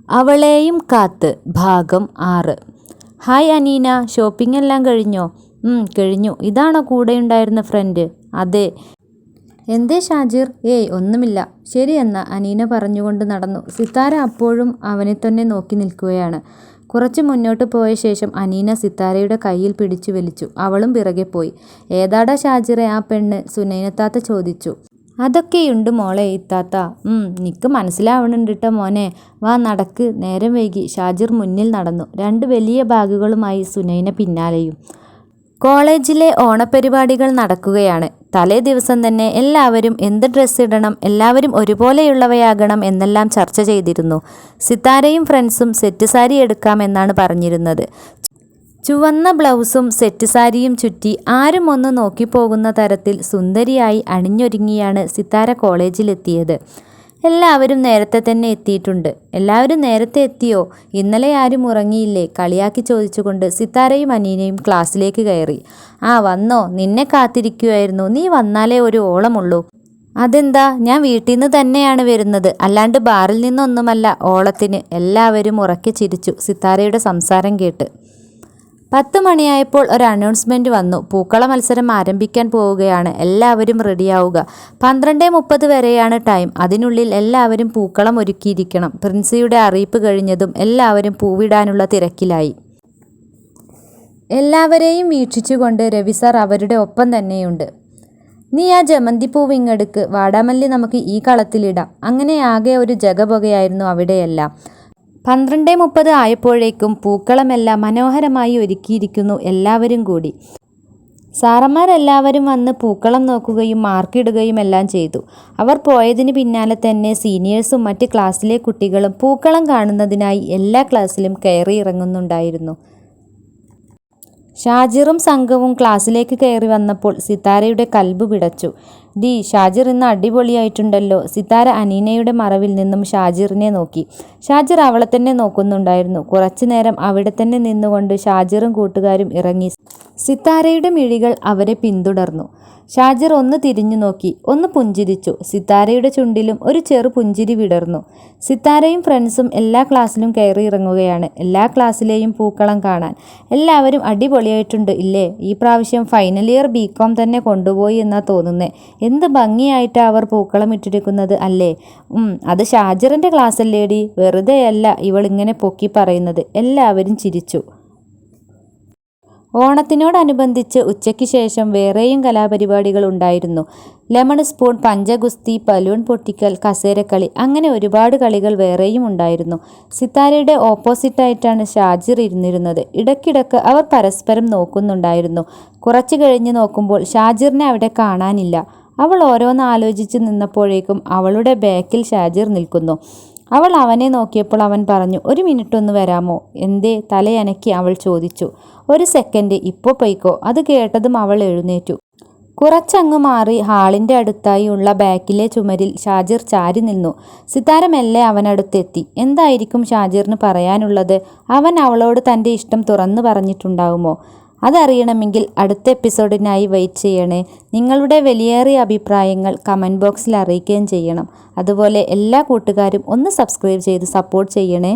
അവളെയും കാത്ത് ഭാഗം 6. ഹായ് അനീന, ഷോപ്പിംഗ് എല്ലാം കഴിഞ്ഞോ? കഴിഞ്ഞു. ഇതാണോ കൂടെയുണ്ടായിരുന്ന ഫ്രണ്ട്? അതെ. എന്തേ ഷാജിർ? ഒന്നുമില്ല. ശരി എന്നാ, അനീന പറഞ്ഞുകൊണ്ട് നടന്നു. സിത്താര അപ്പോഴും അവനെ തന്നെ നോക്കി നിൽക്കുകയാണ്. കുറച്ച് മുന്നോട്ട് പോയ ശേഷം അനീന സിത്താരയുടെ കയ്യിൽ പിടിച്ചു വലിച്ചു. അവളും പിറകെ പോയി. ഏതാടാ ഷാജിറെ ആ പെണ്ണ്? സുനൈനത്താത്ത ചോദിച്ചു. അതൊക്കെയുണ്ട് മോളെ ഇത്താത്ത. നിക്ക് മനസ്സിലാവണുണ്ടിട്ട മോനെ. വാ നടക്ക്. നേരം വൈകി. ഷാജിർ മുന്നിൽ നടന്നു. 2 വലിയ ബാഗുകളുമായി സുനൈന പിന്നാലെയും. കോളേജിലെ ഓണപരിപാടികൾ നടക്കുകയാണ്. തലേ ദിവസം തന്നെ എല്ലാവരും എന്ത് ഡ്രസ്സ് ഇടണം, എല്ലാവരും ഒരുപോലെയുള്ളവയാകണം എന്നെല്ലാം ചർച്ച ചെയ്തിരുന്നു. സിത്താരയും ഫ്രണ്ട്സും സെറ്റ് സാരി എടുക്കാമെന്നാണ് പറഞ്ഞിരുന്നത്. ചുവന്ന ബ്ലൗസും സെറ്റ് സാരിയും ചുറ്റി ആരും ഒന്ന് നോക്കിപ്പോകുന്ന തരത്തിൽ സുന്ദരിയായി അണിഞ്ഞൊരുങ്ങിയാണ് സിത്താര കോളേജിലെത്തിയത്. എല്ലാവരും നേരത്തെ തന്നെ എത്തിയിട്ടുണ്ട്. എല്ലാവരും നേരത്തെ എത്തിയോ? ഇന്നലെ ആരും ഉറങ്ങിയില്ലേ? കളിയാക്കി ചോദിച്ചുകൊണ്ട് സിത്താരയും അനീനയും ക്ലാസ്സിലേക്ക് കയറി. വന്നോ? നിന്നെ കാത്തിരിക്കുമായിരുന്നു. നീ വന്നാലേ ഒരു ഓളമുള്ളൂ. അതെന്താ? ഞാൻ വീട്ടിൽ നിന്ന് തന്നെയാണ് വരുന്നത്, അല്ലാണ്ട് ബാറിൽ നിന്നൊന്നുമല്ല ഓളത്തിന്. എല്ലാവരും ഉറക്കെ ചിരിച്ചു സിത്താരയുടെ സംസാരം കേട്ട്. 10 മണിയായപ്പോൾ ഒരു അനൗൺസ്മെൻറ്റ് വന്നു. പൂക്കള മത്സരം ആരംഭിക്കാൻ പോവുകയാണ്. എല്ലാവരും റെഡിയാവുക. 12:30 വരെയാണ് ടൈം. അതിനുള്ളിൽ എല്ലാവരും പൂക്കളം ഒരുക്കിയിരിക്കണം. പ്രിൻസിയുടെ അറിയിപ്പ് കഴിഞ്ഞതും എല്ലാവരും പൂവിടാനുള്ള തിരക്കിലായി. എല്ലാവരെയും വീക്ഷിച്ചുകൊണ്ട് രവി സാർ അവരുടെ ഒപ്പം തന്നെയുണ്ട്. നീ ആ ജമന്തിപ്പൂവ് ഇങ്ങെടുക്ക്. വാടാമല്ലി നമുക്ക് ഈ കളത്തിലിടാം. അങ്ങനെ ആകെ ഒരു ജഗപൊകയായിരുന്നു അവിടെയെല്ലാം. 12:30 ആയപ്പോഴേക്കും പൂക്കളമെല്ലാം മനോഹരമായി ഒരുക്കിയിരിക്കുന്നു. എല്ലാവരും കൂടി. സാറന്മാരെല്ലാവരും വന്ന് പൂക്കളം നോക്കുകയും മാർക്കിടുകയും എല്ലാം ചെയ്തു. അവർ പോയതിന് പിന്നാലെ തന്നെ സീനിയേഴ്സും മറ്റ് ക്ലാസ്സിലെ കുട്ടികളും പൂക്കളം കാണുന്നതിനായി എല്ലാ ക്ലാസ്സിലും കയറി ഇറങ്ങുന്നുണ്ടായിരുന്നു. ഷാജിറും സംഘവും ക്ലാസ്സിലേക്ക് കയറി വന്നപ്പോൾ സിത്താരയുടെ കൽബ് പിടച്ചു. ഷാജിർ ഇന്ന് അടിപൊളിയായിട്ടുണ്ടല്ലോ. സിത്താര അനീനയുടെ മറവിൽ നിന്നും ഷാജിറിനെ നോക്കി. ഷാജിർ അവളെ തന്നെ നോക്കുന്നുണ്ടായിരുന്നു. കുറച്ചു നേരം അവിടെ തന്നെ നിന്നുകൊണ്ട് ഷാജിറും കൂട്ടുകാരും ഇറങ്ങി. സിത്താരയുടെ മിഴികൾ അവരെ പിന്തുടർന്നു. ഷാജിർ ഒന്ന് തിരിഞ്ഞു നോക്കി, ഒന്ന് പുഞ്ചിരിച്ചു. സിത്താരയുടെ ചുണ്ടിലും ഒരു ചെറു പുഞ്ചിരി വിടർന്നു. സിത്താരയും ഫ്രണ്ട്സും എല്ലാ ക്ലാസ്സിലും കയറി ഇറങ്ങുകയാണ്. എല്ലാ ക്ലാസ്സിലെയും പൂക്കളം കാണാൻ. എല്ലാവരും അടിപൊളിയായിട്ടുണ്ട് ഇല്ലേ? ഈ പ്രാവശ്യം ഫൈനൽ ഇയർ BCom തന്നെ കൊണ്ടുപോയി എന്നാ തോന്നുന്നേ. എന്ത് ഭംഗിയായിട്ടാ അവർ പൂക്കളം ഇട്ടിരിക്കുന്നത് അല്ലേ? അത് ഷാജിറിൻ്റെ ക്ലാസ് അല്ലേടി. വെറുതെയല്ല ഇവളിങ്ങനെ പൊക്കി പറയുന്നത്. എല്ലാവരും ചിരിച്ചു. ഓണത്തിനോടനുബന്ധിച്ച് ഉച്ചയ്ക്ക് ശേഷം വേറെയും കലാപരിപാടികൾ ഉണ്ടായിരുന്നു. ലെമൺ സ്പൂൺ, പഞ്ചഗുസ്തി, ബലൂൺ പൊട്ടിക്കൽ, കസേരക്കളി, അങ്ങനെ ഒരുപാട് കളികൾ വേറെയും ഉണ്ടായിരുന്നു. സിത്താരയുടെ ഓപ്പോസിറ്റായിട്ടാണ് ഷാജിർ ഇരുന്നിരുന്നത്. ഇടയ്ക്കിടയ്ക്ക് അവർ പരസ്പരം നോക്കുന്നുണ്ടായിരുന്നു. കുറച്ച് കഴിഞ്ഞ് നോക്കുമ്പോൾ ഷാജിറിനെ അവിടെ കാണാനില്ല. അവൾ ഓരോന്ന് ആലോചിച്ച് നിന്നപ്പോഴേക്കും അവളുടെ ബാക്കിൽ ഷാജിർ നിൽക്കുന്നു. അവൾ അവനെ നോക്കിയപ്പോൾ അവൻ പറഞ്ഞു, 1 മിനിറ്റ് ഒന്ന് വരാമോ? എന്തേ? തലയനക്കി അവൾ ചോദിച്ചു. 1 സെക്കൻഡ്, ഇപ്പോൾ പൊയ്ക്കോ. അത് കേട്ടതും അവൾ എഴുന്നേറ്റു. കുറച്ചങ്ങ് മാറി ഹാളിൻ്റെ അടുത്തായി ഉള്ള ബാക്കിലെ ചുമരിൽ ഷാജിർ ചാരി നിന്നു. സിത്താര മെല്ലെ അവനടുത്തെത്തി. എന്തായിരിക്കും ഷാജിറിന് പറയാനുള്ളത്? അവൻ അവളോട് തൻ്റെ ഇഷ്ടം തുറന്നു പറഞ്ഞിട്ടുണ്ടാവുമോ? അതറിയണമെങ്കിൽ അടുത്ത എപ്പിസോഡിനായി വെയിറ്റ് ചെയ്യണേ. നിങ്ങളുടെ വിലയേറിയ അഭിപ്രായങ്ങൾ കമൻറ്റ് ബോക്സിൽ അറിയിക്കുകയും ചെയ്യണം. അതുപോലെ എല്ലാ കൂട്ടുകാരും ഒന്ന് സബ്സ്ക്രൈബ് ചെയ്ത് സപ്പോർട്ട് ചെയ്യണേ.